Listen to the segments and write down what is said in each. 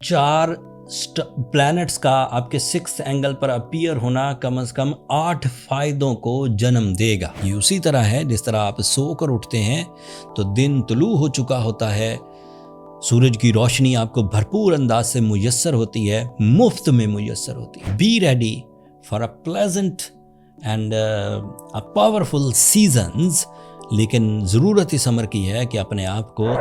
चार प्लैनेट्स का आपके 6th एंगल पर अपीयर होना कम से कम 8 फायदों को जन्म देगा। ये उसी तरह है जिस तरह आप सोकर उठते हैं तो दिन तुलू हो चुका होता है, सूरज की रोशनी आपको भरपूर अंदाज से मुयस्सर होती है, मुफ्त में मुयस्सर होती है। Be ready for a pleasant and a powerful seasons, लेकिन ज़रूरत इस अमर की है कि अपने आप को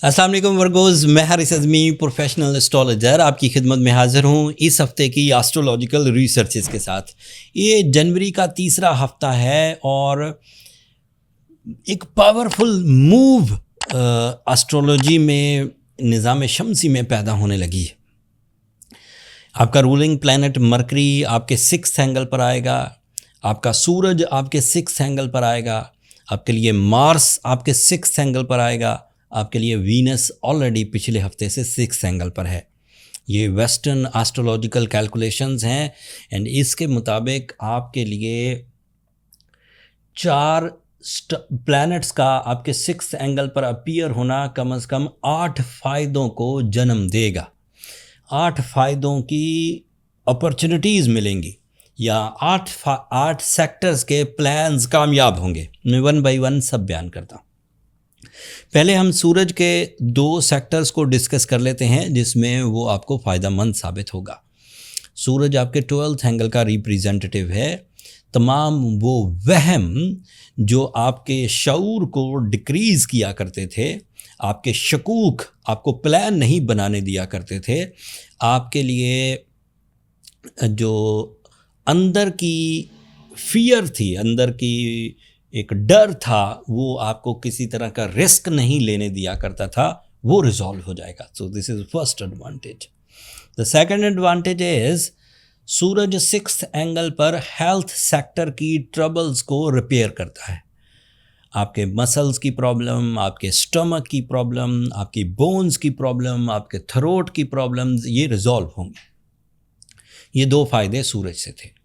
अस्सलाम वालेकुम वर्गोज़, मैं हारिस अज़मी प्रोफेशनल एस्ट्रोलॉजर आपकी खिदमत में हाज़िर हूँ इस हफ़्ते की एस्ट्रोलॉजिकल रिसर्चेस के साथ। ये जनवरी का तीसरा हफ़्ता है और एक पावरफुल मूव एस्ट्रोलॉजी में निज़ाम शमसी में पैदा होने लगी है। आपका रूलिंग प्लैनेट मरकरी आपके 6th एंगल पर आएगा, आपका सूरज आपके 6th एंगल पर आएगा, आपके लिए मार्स आपके 6th एंगल पर आएगा, आपके लिए वीनस ऑलरेडी पिछले हफ्ते से 6th एंगल पर है। ये वेस्टर्न एस्ट्रोलॉजिकल कैलकुलेशंस हैं एंड इसके मुताबिक आपके लिए 4 प्लैनेट्स का आपके 6th एंगल पर अपीयर होना कम से कम 8 फायदों को जन्म देगा। 8 फायदों की अपॉर्चुनिटीज़ मिलेंगी या 8 सेक्टर्स के प्लान्स कामयाब होंगे। मैं 1 बाय 1 सब बयान करता हूँ। पहले हम सूरज के 2 सेक्टर्स को डिस्कस कर लेते हैं जिसमें वो आपको फ़ायदेमंद साबित होगा। सूरज आपके 12th एंगल का रिप्रेजेंटेटिव है। तमाम वो वहम जो आपके शऊर को डिक्रीज़ किया करते थे, आपके शकूक आपको प्लान नहीं बनाने दिया करते थे, आपके लिए जो अंदर की फियर थी, अंदर की एक डर था, वो आपको किसी तरह का रिस्क नहीं लेने दिया करता था, वो रिजॉल्व हो जाएगा। So this is first advantage. The second advantage is Suraj 6th angle पर हेल्थ सेक्टर की ट्रबल्स को रिपेयर करता है। आपके मसल्स की प्रॉब्लम, आपके स्टमक की प्रॉब्लम, आपकी बोन्स की प्रॉब्लम, आपके थ्रोट की प्रॉब्लम्स, ये रिजॉल्व होंगे। ये 2 फ़ायदे सूरज से थे,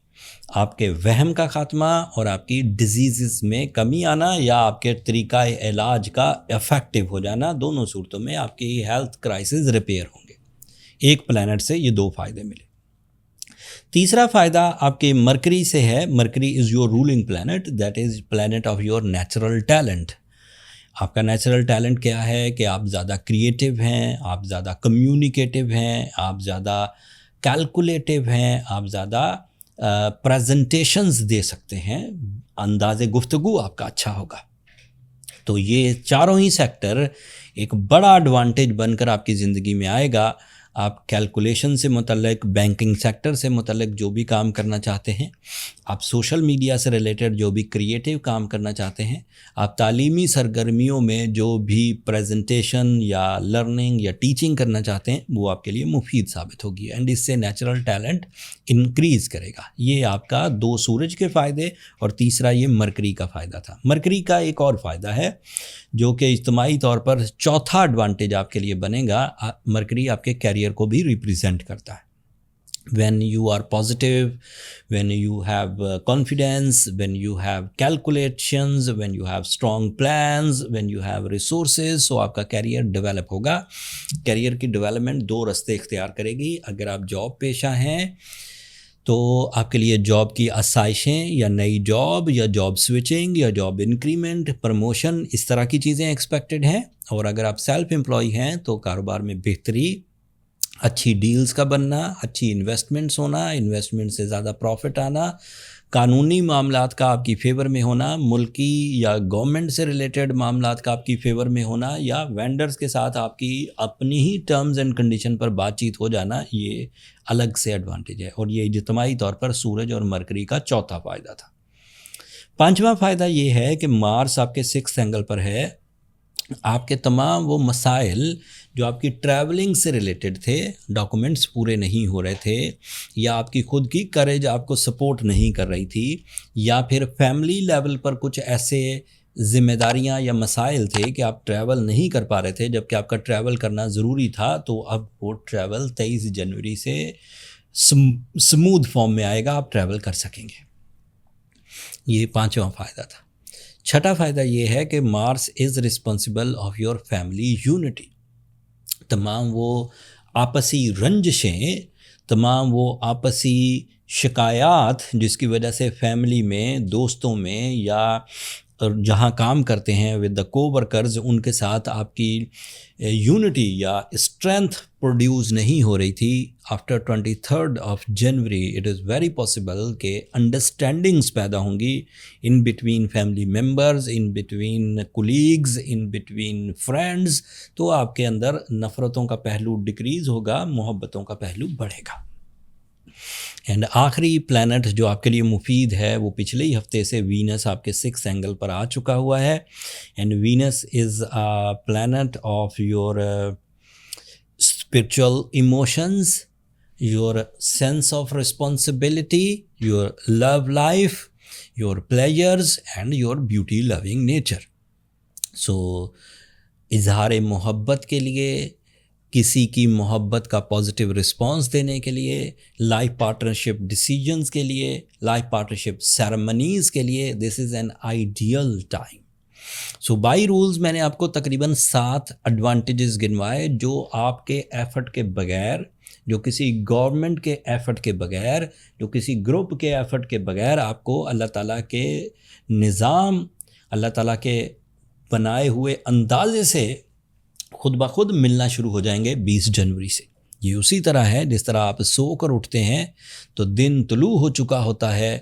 आपके वहम का ख़ात्मा और आपकी डिजीज़ में कमी आना या आपके तरीक़ा इलाज का इफ़ेक्टिव हो जाना। दोनों सूरतों में आपकी हेल्थ क्राइसिस रिपेयर होंगे। एक प्लैनेट से ये 2 फ़ायदे मिले। तीसरा फ़ायदा आपके मरकरी से है। Mercury is your ruling planet, that is planet of your natural talent. आपका नेचुरल टैलेंट क्या है कि आप ज़्यादा क्रिएटिव हैं, आप ज़्यादा कम्युनिकेटिव हैं, आप ज़्यादा कैलकुलेटिव हैं, आप ज़्यादा प्रेजेंटेशंस दे सकते हैं, अंदाज़े गुफ्तगू आपका अच्छा होगा। तो ये चारों ही सेक्टर एक बड़ा एडवांटेज बनकर आपकी ज़िंदगी में आएगा। आप कैलकुलेशन से मुतल्लिक, बैंकिंग सेक्टर से मुतल्लिक जो भी काम करना चाहते हैं, आप सोशल मीडिया से रिलेटेड जो भी क्रिएटिव काम करना चाहते हैं, आप तालीमी सरगर्मियों में जो भी प्रेजेंटेशन या लर्निंग या टीचिंग करना चाहते हैं, वो आपके लिए मुफीद साबित होगी एंड इससे नेचुरल टैलेंट इंक्रीज़ करेगा। ये आपका 2 सूरज के फ़ायदे और तीसरा ये मरकरी का फ़ायदा था। मरकरी का एक और फ़ायदा है जो कि इज्तिमाई तौर पर चौथा एडवांटेज आपके लिए बनेगा। मरकरी आपके कैरियर को भी रिप्रेजेंट करता है। When you are positive, when you have confidence, when you have calculations, when you have strong plans, when you have resources, so आपका कैरियर डेवलप होगा। कैरियर की डेवलपमेंट 2 रास्ते इख्तियार करेगी। अगर आप जॉब पेशा हैं तो आपके लिए जॉब की आसाइशें या नई जॉब या जॉब स्विचिंग या जॉब इंक्रीमेंट, प्रमोशन, इस तरह की चीज़ें एक्सपेक्टेड हैं। और अगर आप सेल्फ एम्प्लॉय हैं तो कारोबार में बेहतरी, अच्छी डील्स का बनना, अच्छी इन्वेस्टमेंट्स होना, इन्वेस्टमेंट से ज़्यादा प्रॉफिट आना, कानूनी मामलात का आपकी फ़ेवर में होना, मुल्की या गवर्नमेंट से रिलेटेड मामलात का आपकी फ़ेवर में होना या वेंडर्स के साथ आपकी अपनी ही टर्म्स एंड कंडीशन पर बातचीत हो जाना, ये अलग से एडवांटेज है और ये इज्तिमाई तौर पर सूरज और मरकरी का चौथा फ़ायदा था। 5वां फ़ायदा ये है कि मार्स आपके 6th एंगल पर है। आपके तमाम वो मसाइल जो आपकी ट्रैवलिंग से रिलेटेड थे, डॉक्यूमेंट्स पूरे नहीं हो रहे थे या आपकी ख़ुद की करेज आपको सपोर्ट नहीं कर रही थी या फिर फैमिली लेवल पर कुछ ऐसे ज़िम्मेदारियां या मसाइल थे कि आप ट्रैवल नहीं कर पा रहे थे जबकि आपका ट्रैवल करना ज़रूरी था, तो अब वो ट्रैवल 23 जनवरी से स्मूथ फॉर्म में आएगा, आप ट्रैवल कर सकेंगे। ये 5वां फ़ायदा था। چھٹا فائدہ یہ ہے کہ Mars is responsible of your family unity. تمام وہ آپسی رنجشیں، تمام وہ آپسی شکایات جس کی وجہ سے فیملی میں، دوستوں میں یا جہاں کام کرتے ہیں ود دا کو ورکرز، ان کے ساتھ آپ کی یونٹی یا اسٹرینتھ پروڈیوس نہیں ہو رہی تھی. After 23 January it is very possible کہ انڈرسٹینڈنگس پیدا ہوں گی in between family members, in between colleagues, in between friends. تو آپ کے اندر نفرتوں کا پہلو ڈکریز ہوگا، محبتوں کا پہلو بڑھے گا. اینڈ آخری پلانٹ جو آپ کے لیے مفید ہے وہ پچھلے ہی ہفتے سے وینس آپ کے 6 اینگل پر آ چکا ہوا ہے. And Venus is a planet of your spiritual emotions, your sense of responsibility, your love life, your pleasures and your beauty loving nature. So اظہار محبت کے لیے، کسی کی محبت کا پازیٹیو رسپانس دینے کے لیے، لائف پارٹنرشپ ڈیسیجنز کے لیے، لائف پارٹنرشپ سیرمنیز کے لیے، this is an ideal time. So by rules میں نے آپ کو تقریباً 7 ایڈوانٹیجز گنوائے جو آپ کے ایفرٹ کے بغیر، جو کسی گورنمنٹ کے ایفرٹ کے بغیر، جو کسی گروپ کے ایفرٹ کے بغیر آپ کو اللہ تعالیٰ کے نظام، اللہ تعالیٰ کے بنائے ہوئے اندازے سے خود بخود ملنا شروع ہو جائیں گے 20 جنوری سے. یہ اسی طرح ہے جس طرح آپ سو کر اٹھتے ہیں تو دن طلوع ہو چکا ہوتا ہے،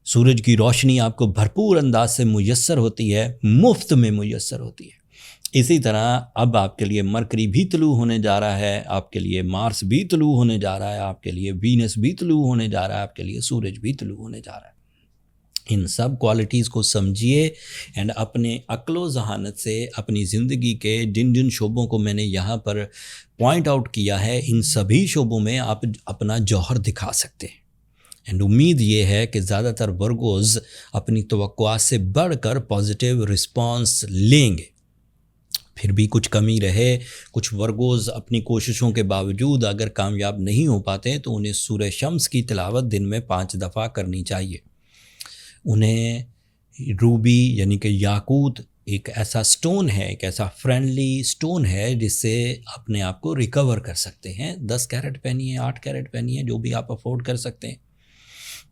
سورج کی روشنی آپ کو بھرپور انداز سے میسر ہوتی ہے، مفت میں میسر ہوتی ہے. اسی طرح اب آپ کے لیے مرکری بھی طلوع ہونے جا رہا ہے، آپ کے لیے مارس بھی طلوع ہونے جا رہا ہے، آپ کے لیے وینس بھی طلوع ہونے جا رہا ہے، آپ کے لیے سورج بھی طلوع ہونے جا رہا ہے. ان سب کوالٹیز کو سمجھیے اینڈ اپنے عقل و ذہانت سے اپنی زندگی کے جن جن شعبوں کو میں نے یہاں پر پوائنٹ آؤٹ کیا ہے، ان سبھی شعبوں میں آپ اپنا جوہر دکھا سکتے ہیں. اینڈ امید یہ ہے کہ زیادہ تر ورگوز اپنی توقعات سے بڑھ کر پازیٹیو رسپانس لیں گے. پھر بھی کچھ کمی رہے، کچھ ورگوز اپنی کوششوں کے باوجود اگر کامیاب نہیں ہو پاتے تو انہیں سورہ شمس کی تلاوت دن میں 5 دفعہ کرنی چاہیے. انہیں روبی یعنی کہ یاقوت ایک ایسا سٹون ہے، ایک ایسا فرینڈلی سٹون ہے جس سے اپنے آپ کو ریکور کر سکتے ہیں. 10 کیرٹ پہنیے، 8 کیرٹ پہنیے، جو بھی آپ افورڈ کر سکتے ہیں.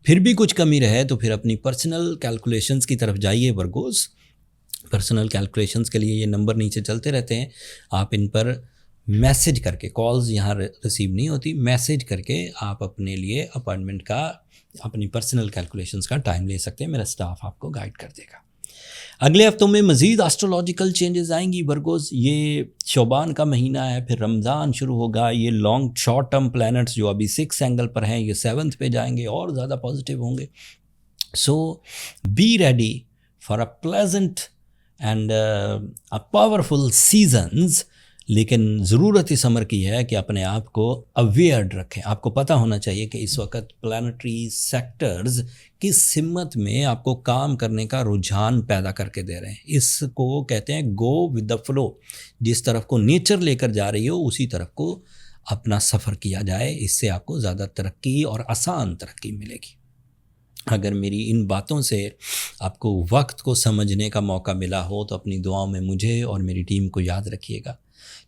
پھر بھی کچھ کمی رہے تو پھر اپنی پرسنل کیلکولیشنز کی طرف جائیے ورگوز. پرسنل کیلکولیشنز کے لیے یہ نمبر نیچے چلتے رہتے ہیں، آپ ان پر میسج کر کے، کالز یہاں ریسیو نہیں ہوتی، میسج کر کے آپ اپنے لیے اپائنٹمنٹ کا، اپنی پرسنل کیلکولیشنز کا ٹائم لے سکتے ہیں. میرا اسٹاف آپ کو گائیڈ کر دے گا. اگلے ہفتوں میں مزید ایسٹرولوجیکل چینجز آئیں گی ورگوز. یہ شعبان کا مہینہ ہے، پھر رمضان شروع ہوگا. یہ لانگ شارٹ ٹرم پلانٹس جو ابھی 6 اینگل پر ہیں یہ 7 پہ جائیں گے اور زیادہ پازیٹیو ہوں گے. So be ready for a pleasant and a powerful seasons. لیکن ضرورت اس امر کی ہے کہ اپنے آپ کو اویئرڈ رکھیں. آپ کو پتہ ہونا چاہیے کہ اس وقت پلانٹری سیکٹرز کس سمت میں آپ کو کام کرنے کا رجحان پیدا کر کے دے رہے ہیں. اس کو کہتے ہیں گو ود دا فلو. جس طرف کو نیچر لے کر جا رہی ہو اسی طرف کو اپنا سفر کیا جائے. اس سے آپ کو زیادہ ترقی اور آسان ترقی ملے گی. اگر میری ان باتوں سے آپ کو وقت کو سمجھنے کا موقع ملا ہو تو اپنی دعاؤں میں مجھے اور میری ٹیم کو یاد رکھیے گا.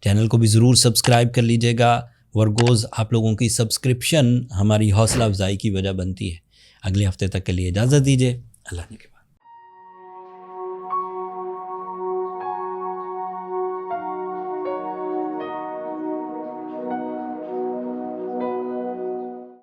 چینل کو بھی ضرور سبسکرائب کر لیجیے گا. ورگوز آپ لوگوں کی سبسکرپشن ہماری حوصلہ افزائی کی وجہ بنتی ہے. اگلے ہفتے تک کے لیے اجازت دیجیے. اللہ نے